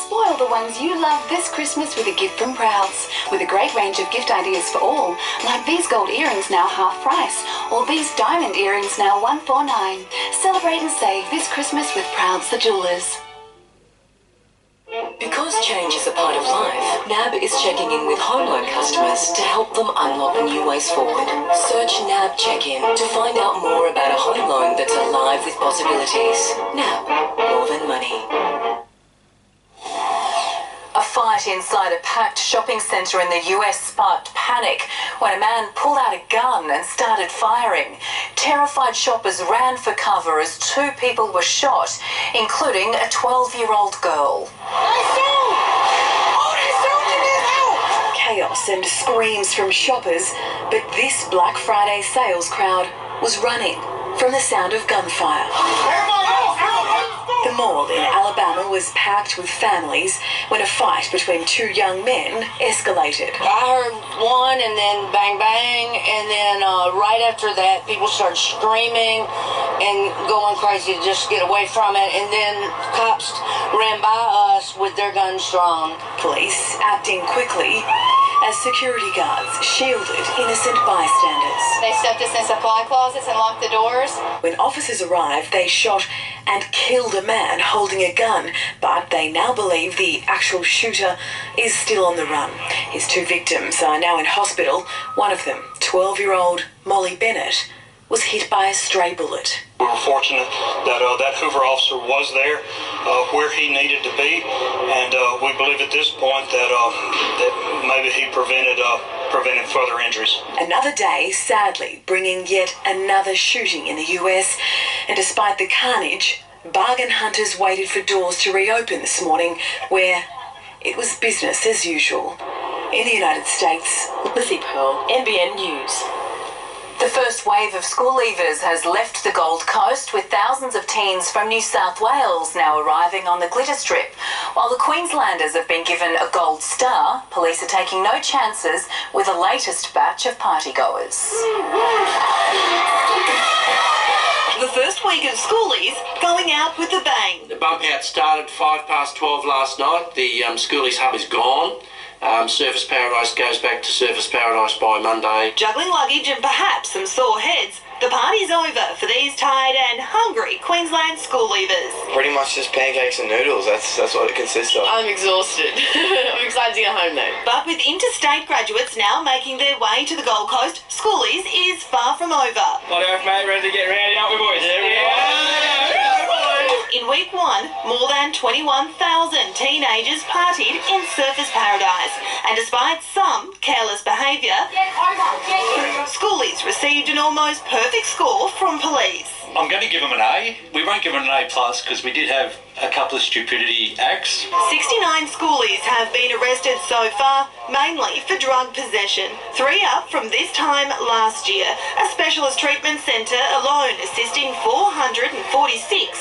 Spoil the ones you love this Christmas with a gift from Prouds. With a great range of gift ideas for all, like these gold earrings now half price, or these diamond earrings now $149. Celebrate and save this Christmas with Prouds the Jewellers. Because change is a part of life, NAB is checking in with home loan customers to help them unlock new ways forward. Search NAB Check-in to find out more about a home loan that's alive with possibilities. NAB, more than money. A fight inside a packed shopping centre in the US sparked panic when a man pulled out a gun and started firing. Terrified shoppers ran for cover as 2 people were shot, including a 12-year-old girl. Chaos and screams from shoppers, but this Black Friday sales crowd was running from the sound of gunfire. The mall in Alabama was packed with families when a fight between 2 young men escalated. I heard one and then bang bang, and then right after that people started screaming and going crazy to just get away from it, and then cops ran by us with their guns drawn. Police acting quickly as security guards shielded innocent bystanders. They stuffed us in supply closets and locked the doors. When officers arrived, they shot and killed a man holding a gun, but they now believe the actual shooter is still on the run. His 2 victims are now in hospital. One of them, 12-year-old Molly Bennett, was hit by a stray bullet. We were fortunate that that Hoover officer was there where he needed to be, and we believe at this point that maybe he prevented further injuries. Another day, sadly, bringing yet another shooting in the US, and despite the carnage, bargain hunters waited for doors to reopen this morning, where it was business as usual. In the United States, Lizzie Pearl, NBN News. The first wave of school leavers has left the Gold Coast, with thousands of teens from New South Wales now arriving on the Glitter Strip. While the Queenslanders have been given a gold star, police are taking no chances with the latest batch of partygoers. The first week of schoolies going out with a bang. The bump out started 12:05 last night. The schoolies hub is gone. Surface Paradise goes back to Surface Paradise by Monday. Juggling luggage and perhaps some sore heads, the party's over for these tired and hungry Queensland school leavers. Pretty much just pancakes and noodles, that's what it consists of. I'm exhausted. I'm excited to get home though. But with interstate graduates now making their way to the Gold Coast, schoolies is far from over. What earth, mate? Ready to get rowdy, aren't we, boys? Yeah. In week 1, more than 21,000 teenagers partied in Surfers Paradise, and despite some careless behaviour, schoolies received an almost perfect score from police. I'm going to give them an A. We won't give them an A+ because we did have a couple of stupidity acts. 69 schoolies have been arrested so far, mainly for drug possession. 3 up from this time last year. A specialist treatment centre alone assisting 446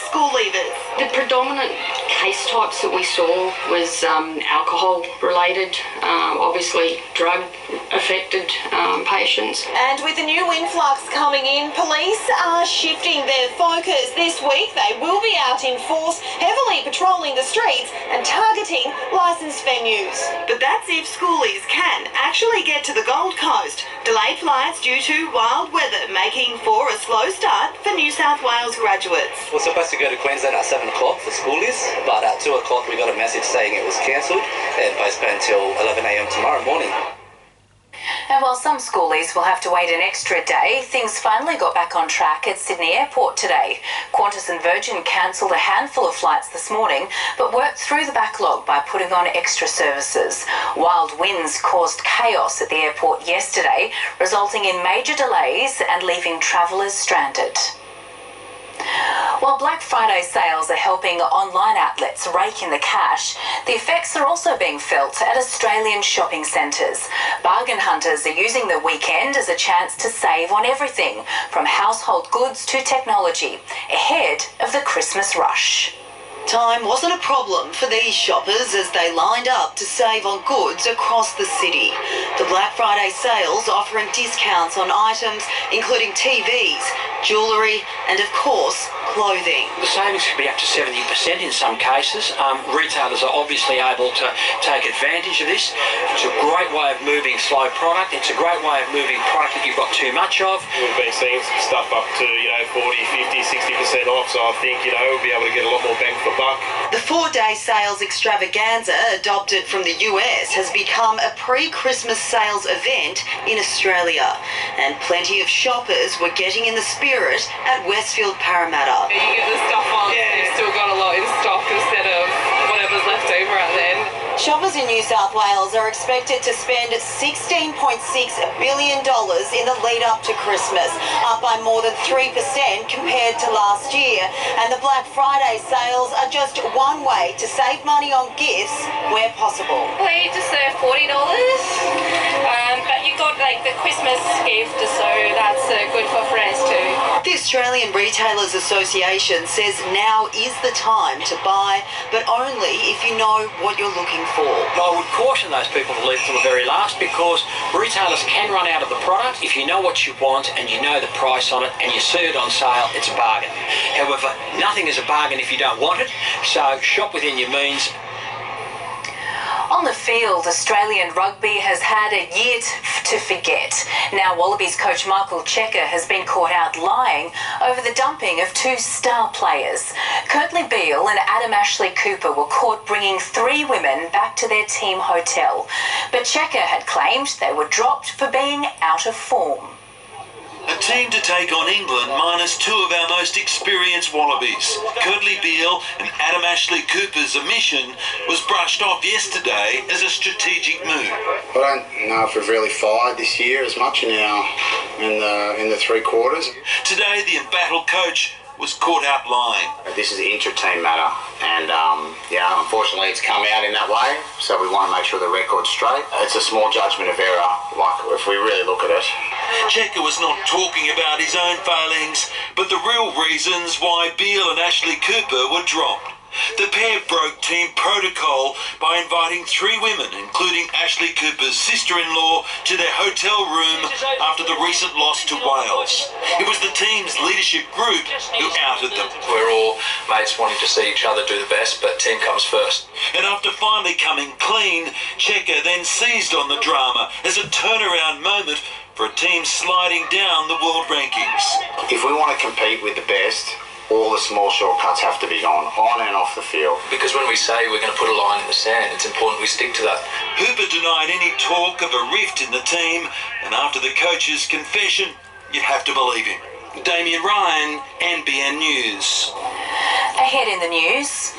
school leavers. The predominant case types that we saw was alcohol related, obviously drug affected patients. And with the new influx coming in, police are shifting their focus. This week they will be out in force, heavily patrolling the streets and targeting licensed venues. But that's if schoolies can actually get to the Gold Coast. Delayed flights due to wild weather making for a slow start for New South Wales graduates. We're supposed to go to Queensland at 7 o'clock for schoolies, but at 2 o'clock we got a message saying it was cancelled and postponed till 11 a.m. tomorrow morning. And while some schoolies will have to wait an extra day, things finally got back on track at Sydney Airport today. Qantas and Virgin cancelled a handful of flights this morning, but worked through the backlog by putting on extra services. Wild winds caused chaos at the airport yesterday, resulting in major delays and leaving travellers stranded. While Black Friday sales are helping online outlets rake in the cash, the effects are also being felt at Australian shopping centres. Bargain hunters are using the weekend as a chance to save on everything, from household goods to technology, ahead of the Christmas rush. Time wasn't a problem for these shoppers as they lined up to save on goods across the city. The Black Friday sales offering discounts on items including TVs, jewellery and of course clothing. The savings could be up to 70% in some cases. Retailers are obviously able to take advantage of this. It's a great way of moving slow product. It's a great way of moving product that you've got too much of. We've been seeing stuff up to, 40, 50, 60% off, so I think, we'll be able to get a lot more bang for the buck. The 4-day sales extravaganza, adopted from the US, has become a pre-Christmas sales event in Australia. And plenty of shoppers were getting in the spirit at Westfield Parramatta. You get the stuff on, you've still got a lot in stock instead of whatever's left over at the end. Shoppers in New South Wales are expected to spend $16.6 billion in the lead up to Christmas, up by more than 3% compared to last year. And the Black Friday sales are just one way to save money on gifts where possible. We just serve $40, but you got the Christmas gift, so that's good for friends too. The Australian Retailers Association says now is the time to buy, but only if you know what you're looking for. I would caution those people to leave till the very last, because retailers can run out of the product. If you know what you want and you know the price on it and you see it on sale, it's a bargain. However, nothing is a bargain if you don't want it, so shop within your means. On the field, Australian rugby has had a year to forget. Now Wallabies coach Michael Checker has been caught out lying over the dumping of 2 star players. Kurtley Beale and Adam Ashley Cooper were caught bringing 3 women back to their team hotel. But Checker had claimed they were dropped for being out of form. A team to take on England minus 2 of our most experienced Wallabies. Kurtley Beale and Adam Ashley Cooper's omission was brushed off yesterday as a strategic move. I don't know if we've really fired this year as much in the 3 quarters. Today the embattled coach was caught out lying. This is an inter-team matter, and unfortunately it's come out in that way, so we want to make sure the record's straight. It's a small judgment of error, if we really look at it. Checker was not talking about his own failings, but the real reasons why Beale and Ashley Cooper were dropped. The pair broke team protocol by inviting 3 women, including Ashley Cooper's sister-in-law, to their hotel room after the recent loss to Wales. It was the team's leadership group who outed them. We're all mates wanting to see each other do the best, but team comes first. And after finally coming clean, Checker then seized on the drama as a turnaround moment for a team sliding down the world rankings. If we want to compete with the best, all the small shortcuts have to be gone, on and off the field. Because when we say we're going to put a line in the sand, it's important we stick to that. Hooper denied any talk of a rift in the team, and after the coach's confession, you have to believe him. Damien Ryan, NBN News. Ahead in the news,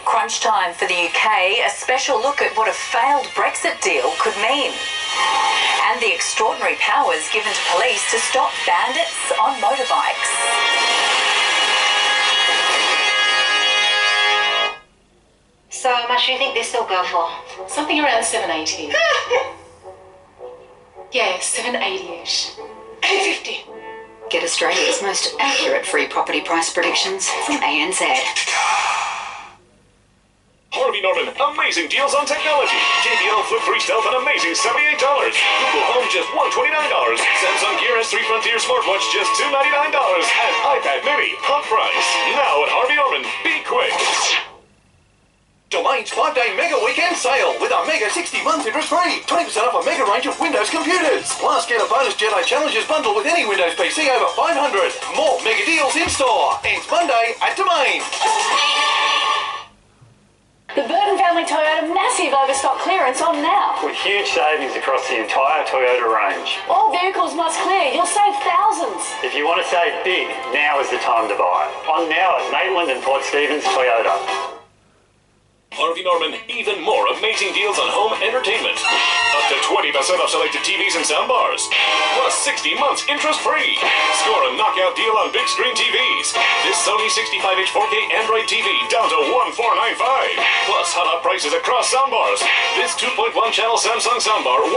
crunch time for the UK, a special look at what a failed Brexit deal could mean. And the extraordinary powers given to police to stop bandits on motorbikes. So how much do you think this will go for? Something around 780. Yeah, 780-ish. 850. Get Australia's most accurate free property price predictions from ANZ. Harvey Norman, amazing deals on technology. JBL Flip 3 Stealth, an amazing $78. Google Home, just $129. Samsung Gear S3 Frontier Smartwatch, just $299. And iPad Mini, hot price. Now at Harvey Norman. Be quick. Domain's 5-day mega weekend sale with a mega 60 months interest-free. 20% off a mega range of Windows computers. Plus, get a bonus Jedi Challengers bundle with any Windows PC over 500. More mega deals in store. Ends Monday at Domain. The Burton family Toyota massive overstock clearance on now. With huge savings across the entire Toyota range. All vehicles must clear. You'll save thousands. If you want to save big, now is the time to buy. On now at Maitland and Port Stephens Toyota. Harvey Norman, even more amazing deals on home entertainment. Up to 20% off selected TVs and soundbars. Plus 60 months interest-free. Score a knockout deal on big screen TVs. This Sony 65-inch 4K Android TV down to $1,495. Plus hot prices across soundbars. This 2.1-channel Samsung soundbar, $195.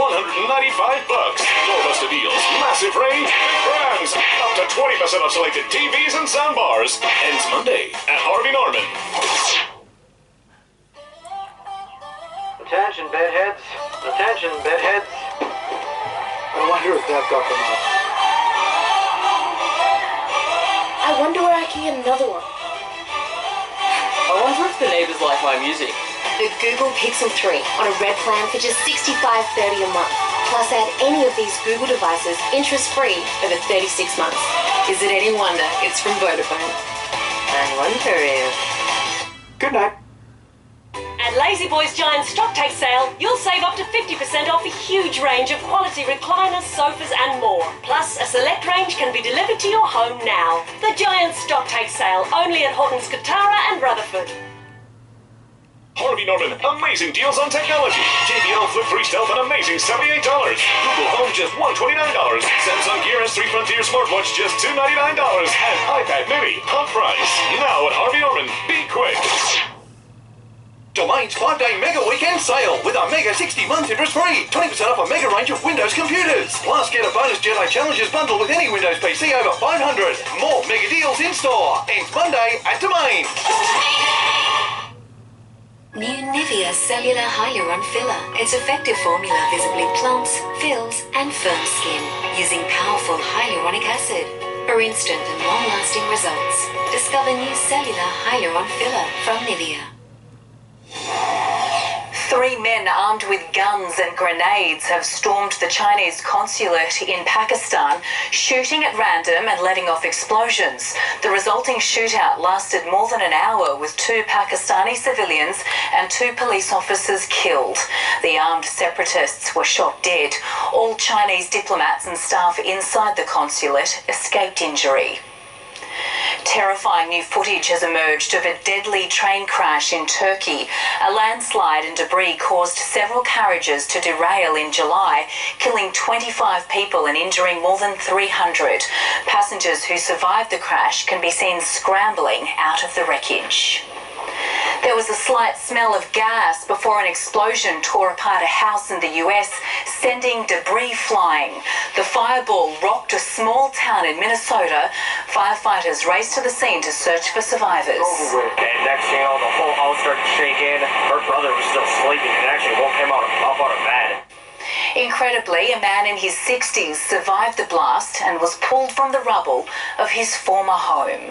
Doorbuster deals, massive range, big brands. Up to 20% off selected TVs and soundbars. Ends Monday at Harvey Norman. Attention, bedheads. Attention, bedheads. I wonder if that got them up. I wonder where I can get another one. I wonder if the neighbours like my music. The Google Pixel 3 on a red plan for just $65.30 a month. Plus add any of these Google devices interest-free over 36 months. Is it any wonder it's from Vodafone? I wonder if... Good night. At Lazy Boy's Giant Stock Take Sale, you'll save up to 50% off a huge range of quality recliners, sofas and more. Plus, a select range can be delivered to your home now. The Giant Stock Take Sale, only at Horton's Katara and Rutherford. Harvey Norman, amazing deals on technology. JBL Flip 3 Stealth, an amazing $78. Google Home, just $129. Samsung Gear S3 Frontier Smartwatch, just $299. And iPad Mini, half price. Now at Harvey Norman. Be quick. Domain's 5-day mega weekend sale with a mega 60 months interest-free. 20% off a mega range of Windows computers. Plus, get a bonus Jedi Challenges bundle with any Windows PC over 500. More mega deals in store. Ends Monday at Domain. New Nivea Cellular Hyaluron Filler. Its effective formula visibly plumps, fills and firms skin using powerful hyaluronic acid for instant and long-lasting results. Discover new Cellular Hyaluron Filler from Nivea. 3 men armed with guns and grenades have stormed the Chinese consulate in Pakistan, shooting at random and letting off explosions. The resulting shootout lasted more than an hour, with 2 Pakistani civilians and 2 police officers killed. The armed separatists were shot dead. All Chinese diplomats and staff inside the consulate escaped injury. Terrifying new footage has emerged of a deadly train crash in Turkey. A landslide and debris caused several carriages to derail in July, killing 25 people and injuring more than 300. Passengers who survived the crash can be seen scrambling out of the wreckage. There was a slight smell of gas before an explosion tore apart a house in the US, sending debris flying. The fireball rocked a small town in Minnesota. Firefighters raced to the scene to search for survivors. And next thing you know, the whole house started shaking. Her brother was still sleeping and actually woke him up out of bed. Incredibly, a man in his 60s survived the blast and was pulled from the rubble of his former home.